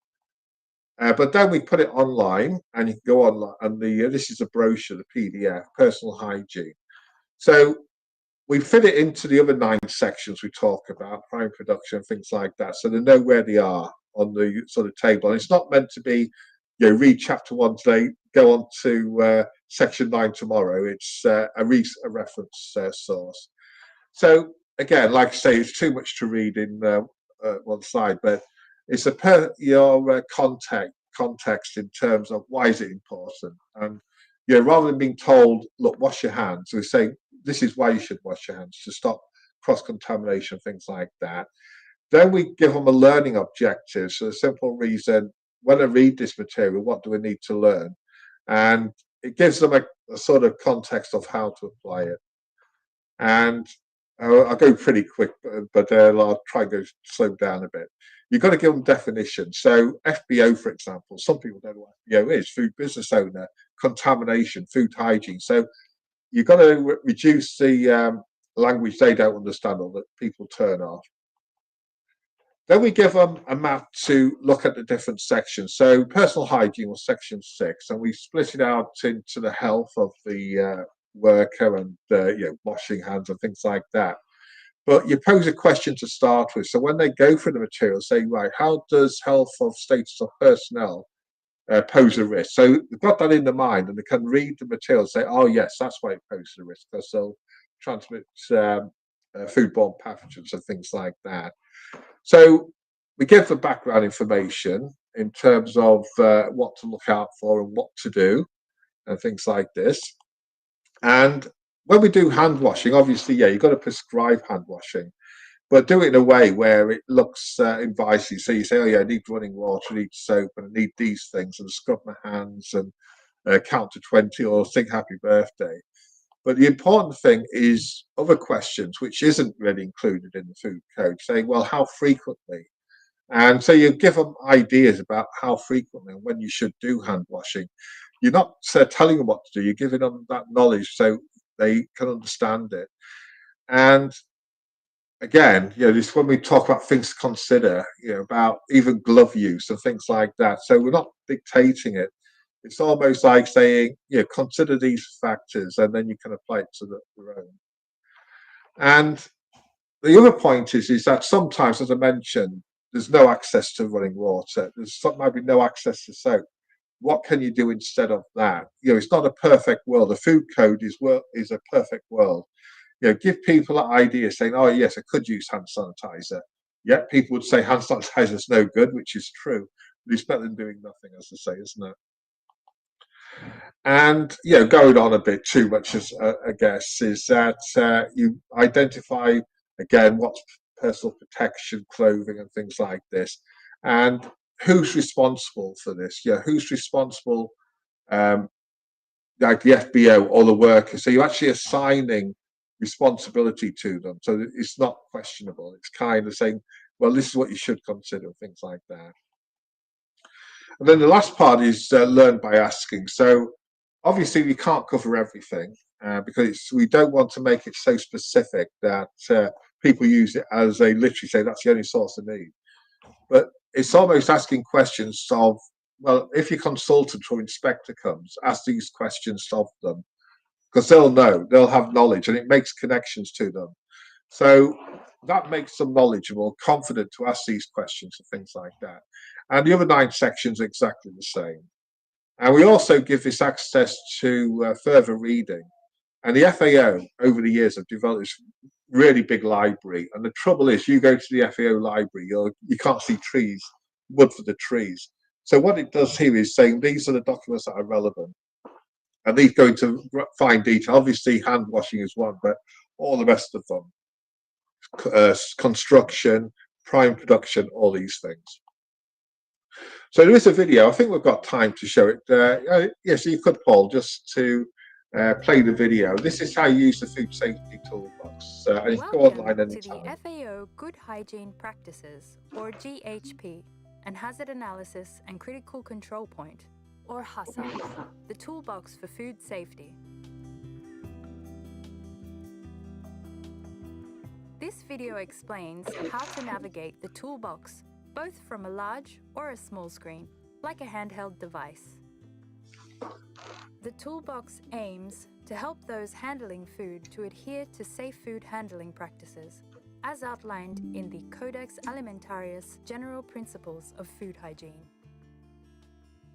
But then we put it online, and you can go online. And this is a brochure, the PDF, personal hygiene. So we fit it into the other 9 sections we talk about, prime production, things like that. So they know where they are on the sort of table. And it's not meant to be, read chapter 1 today, go on to section 9 tomorrow. It's a reference source. So again, like I say, it's too much to read in one slide, but it's your context in terms of why is it important. And rather than being told, look, wash your hands, we say this is why you should wash your hands, to stop cross-contamination, things like that. Then we give them a learning objective. So the simple reason, when I read this material, what do I need to learn? And it gives them a sort of context of how to apply it. And I'll go pretty quick, but I'll try and go slow down a bit. You've got to give them definitions. So FBO, for example, some people don't know what FBO is, food business owner, contamination, food hygiene. So you've got to reduce the language they don't understand or that people turn off. Then we give them a map to look at the different sections. So personal hygiene was section 6, and we split it out into the health of the worker and washing hands and things like that. But you pose a question to start with. So when they go through the material, say, right, how does health of status of personnel pose a risk? So they've got that in their mind, and they can read the material and say, oh, yes, that's why it poses a risk, because they'll transmit foodborne pathogens and things like that. So we give the background information in terms of what to look out for and what to do and things like this. And when we do hand washing, obviously, you've got to prescribe hand washing, but do it in a way where it looks inviting. So you say, oh, yeah, I need running water, I need soap, and I need these things, and scrub my hands and count to 20 or sing happy birthday. But the important thing is other questions, which isn't really included in the food code, saying, well, how frequently? And so you give them ideas about how frequently and when you should do hand washing. You're not telling them what to do, you're giving them that knowledge so they can understand it. And again, this when we talk about things to consider, about even glove use and things like that. So we're not dictating it. It's almost like saying, consider these factors, and then you can apply it to your own. And the other point is that sometimes, as I mentioned, there's no access to running water. Might be no access to soap. what can you do instead of that? It's not a perfect world. The food code is a perfect world. Give people an idea saying, oh, yes, I could use hand sanitizer. Yet people would say hand sanitizer is no good, which is true. But it's better than doing nothing, as I say, isn't it? And, going on a bit too much, I guess, is that you identify, again, what's personal protection, clothing, and things like this. And who's responsible for this? Who's responsible, like the FBO or the workers? So you're actually assigning responsibility to them. So it's not questionable. It's kind of saying, well, this is what you should consider, things like that. And then the last part is learn by asking. So obviously we can't cover everything because we don't want to make it so specific that people use it as they literally say that's the only source of need. But it's almost asking questions of, well, if your consultant or inspector comes, ask these questions of them, because they'll know, they'll have knowledge, and it makes connections to them. So that makes them knowledgeable, confident to ask these questions and things like that. And the other 9 sections are exactly the same. And we also give this access to further reading. And the FAO, over the years, have developed this really big library. And the trouble is, you go to the FAO library, you can't see trees, wood for the trees. So what it does here is saying these are the documents that are relevant. And these go into fine detail. Obviously, hand washing is one, but all the rest of them, construction, prime production, all these things. So there is a video. I think we've got time to show it. Yes, you could, Paul, just to play the video. This is how you use the food safety toolbox. And you can go online anytime. Welcome to the FAO Good Hygiene Practices, or GHP, and Hazard Analysis and Critical Control Point, or HACCP, the toolbox for food safety. This video explains how to navigate the toolbox, both from a large or a small screen, like a handheld device. The toolbox aims to help those handling food to adhere to safe food handling practices, as outlined in the Codex Alimentarius General Principles of Food Hygiene.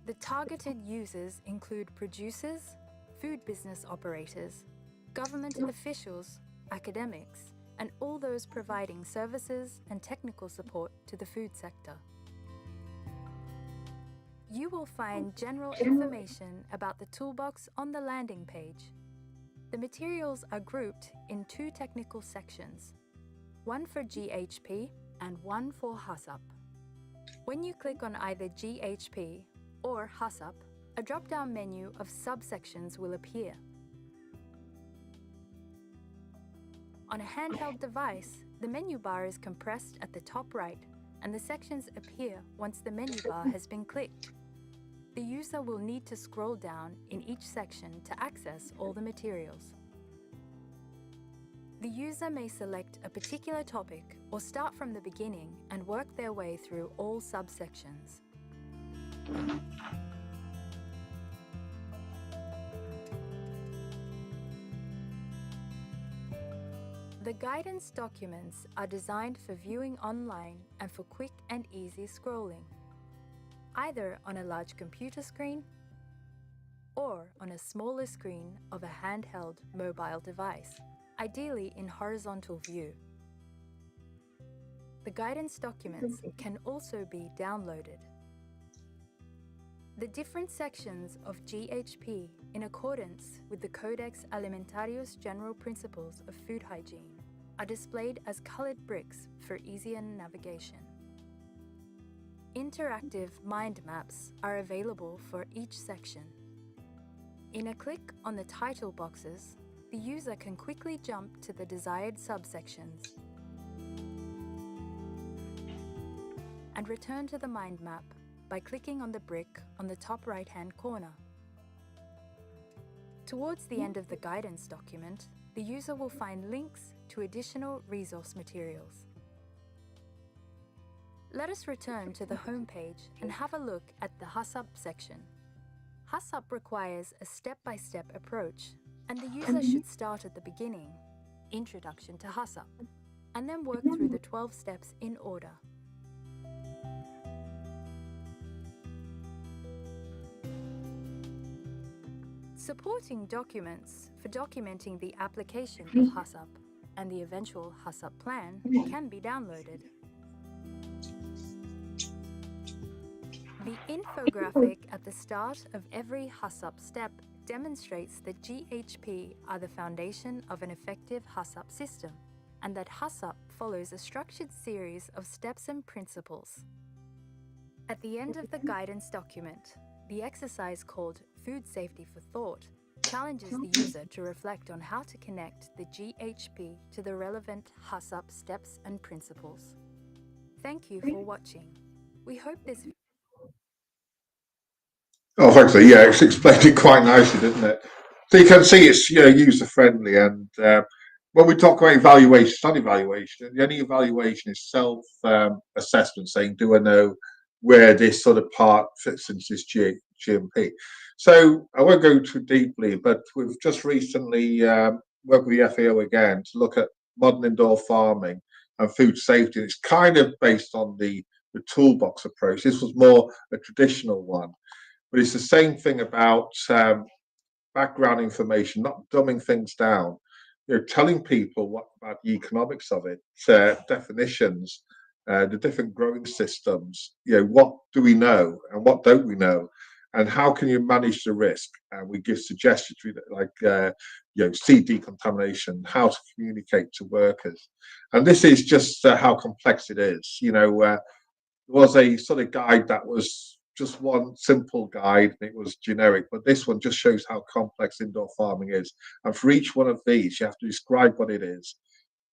The targeted users include producers, food business operators, government officials, academics, and all those providing services and technical support to the food sector. You will find general information about the toolbox on the landing page. The materials are grouped in 2 technical sections, one for GHP and one for HACCP. When you click on either GHP or HACCP, a drop-down menu of subsections will appear. On a handheld device, the menu bar is compressed at the top right, and the sections appear once the menu bar has been clicked. The user will need to scroll down in each section to access all the materials. The user may select a particular topic or start from the beginning and work their way through all subsections. The guidance documents are designed for viewing online and for quick and easy scrolling, either on a large computer screen or on a smaller screen of a handheld mobile device, ideally in horizontal view. The guidance documents can also be downloaded. The different sections of GHP, in accordance with the Codex Alimentarius General Principles of Food Hygiene, are displayed as colored bricks for easier navigation. Interactive mind maps are available for each section. In a click on the title boxes, the user can quickly jump to the desired subsections and return to the mind map by clicking on the brick on the top right-hand corner. Towards the end of the guidance document, the user will find links to additional resource materials. Let us return to the home page and have a look at the HACCP section. HACCP requires a step-by-step approach, and the user should start at the beginning, Introduction to HACCP, and then work through the 12 steps in order. Supporting documents for documenting the application of HACCP and the eventual HACCP plan can be downloaded. The infographic at the start of every HACCP step demonstrates that GHP are the foundation of an effective HACCP system, and that HACCP follows a structured series of steps and principles. At the end of the guidance document, the exercise called Food Safety for Thought challenges the user to reflect on how to connect the GHP to the relevant HACCP steps and principles. Thank you for watching. We hope this. Oh, thanks. Yeah, it's explained it quite nicely, didn't it? So you can see it's user friendly, and when we talk about evaluation, it's not evaluation. The only evaluation is self assessment, saying, do I know where this sort of part fits into this GMP? So I won't go too deeply, but we've just recently worked with the FAO again to look at modern indoor farming and food safety. And it's kind of based on the toolbox approach. This was more a traditional one, but it's the same thing about background information, not dumbing things down. Telling people what about the economics of it, definitions, the different growing systems. What do we know and what don't we know, and how can you manage the risk? And we give suggestions like seed decontamination, how to communicate to workers, and this is just how complex it is. There was a sort of guide that was just one simple guide, and it was generic, but this one just shows how complex indoor farming is. And for each one of these, you have to describe what it is,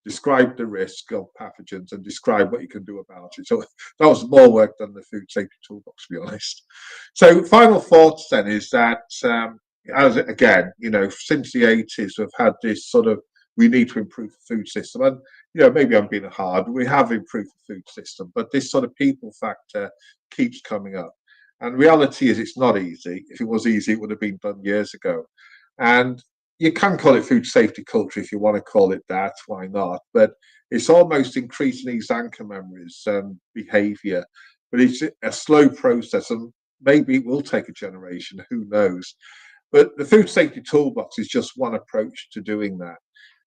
describe the risk of pathogens, and describe what you can do about it. So that was more work than the food safety toolbox, to be honest. So final thoughts then is that, as again, since the 80s, we've had this sort of, we need to improve the food system. And, maybe I'm being hard, we have improved the food system, but this sort of people factor keeps coming up. And reality is it's not easy. If it was easy, it would have been done years ago. And you can call it food safety culture if you want to call it that, why not? But it's almost increasing these anchor memories and behavior. But it's a slow process, and maybe it will take a generation, who knows? But the food safety toolbox is just one approach to doing that.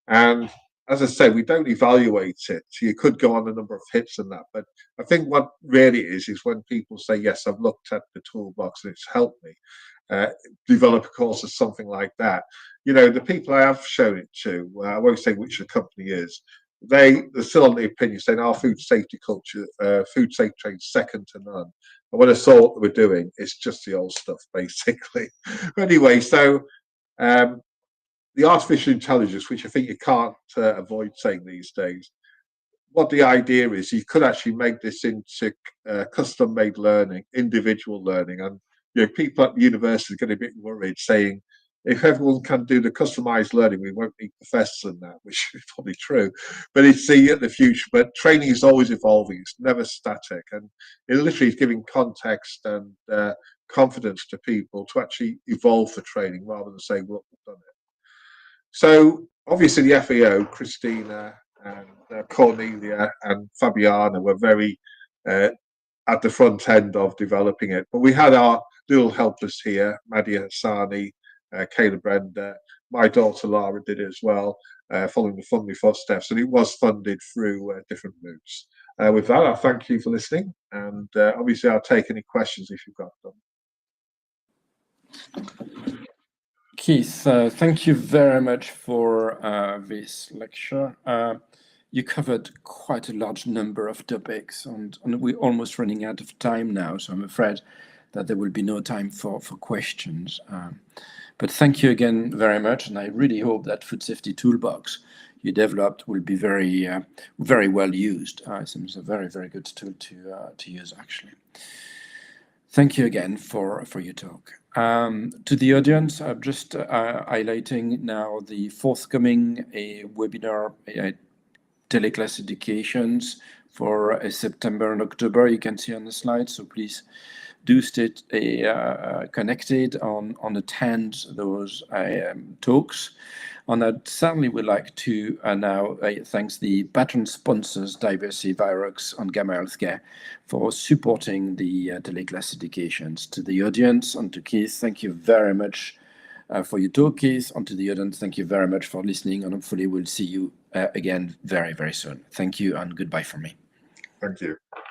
And as I say, we don't evaluate it. You could go on a number of hits and that, but I think what really is when people say, yes, I've looked at the toolbox and it's helped me develop a course or something like that. The people I have shown it to, I won't say which the company is, they're still on the opinion saying our food safety culture, food safety training second to none. And when I saw what they were doing, it's just the old stuff, basically. Anyway, so the artificial intelligence, which I think you can't avoid saying these days, what the idea is, you could actually make this into custom-made learning, individual learning. And people at the university are getting a bit worried, saying, if everyone can do the customized learning, we won't need professors in that, which is probably true. But it's the future. But training is always evolving. It's never static. And it literally is giving context and confidence to people to actually evolve for training rather than saying, look, we've done it. So obviously the FAO, Christina and Cornelia and Fabiana were very at the front end of developing it. But we had our little helpers here, Madia Hassani, Kayla Brenda, my daughter Lara did it as well, following the funding footsteps, and it was funded through different routes. With that, I thank you for listening, and obviously I'll take any questions if you've got them. Keith, thank you very much for this lecture. You covered quite a large number of topics, and we're almost running out of time now, so I'm afraid that there will be no time for questions. But thank you again very much, and I really hope that Food Safety Toolbox you developed will be very, very well used. It seems a very, very good tool to use, actually. Thank you again for your talk. To the audience, I'm just highlighting now the forthcoming webinar teleclass educations for September and October. You can see on the slide, so please do stay connected on attend those talks. And I'd certainly would like to now thank the patron sponsors, Diversity, Virox, and Gamma Healthcare, for supporting the teleclass educations. To the audience and to Keith, thank you very much for your talk, Keith, and to the audience, thank you very much for listening, and hopefully we'll see you again very, very soon. Thank you, and goodbye from me. Thank you.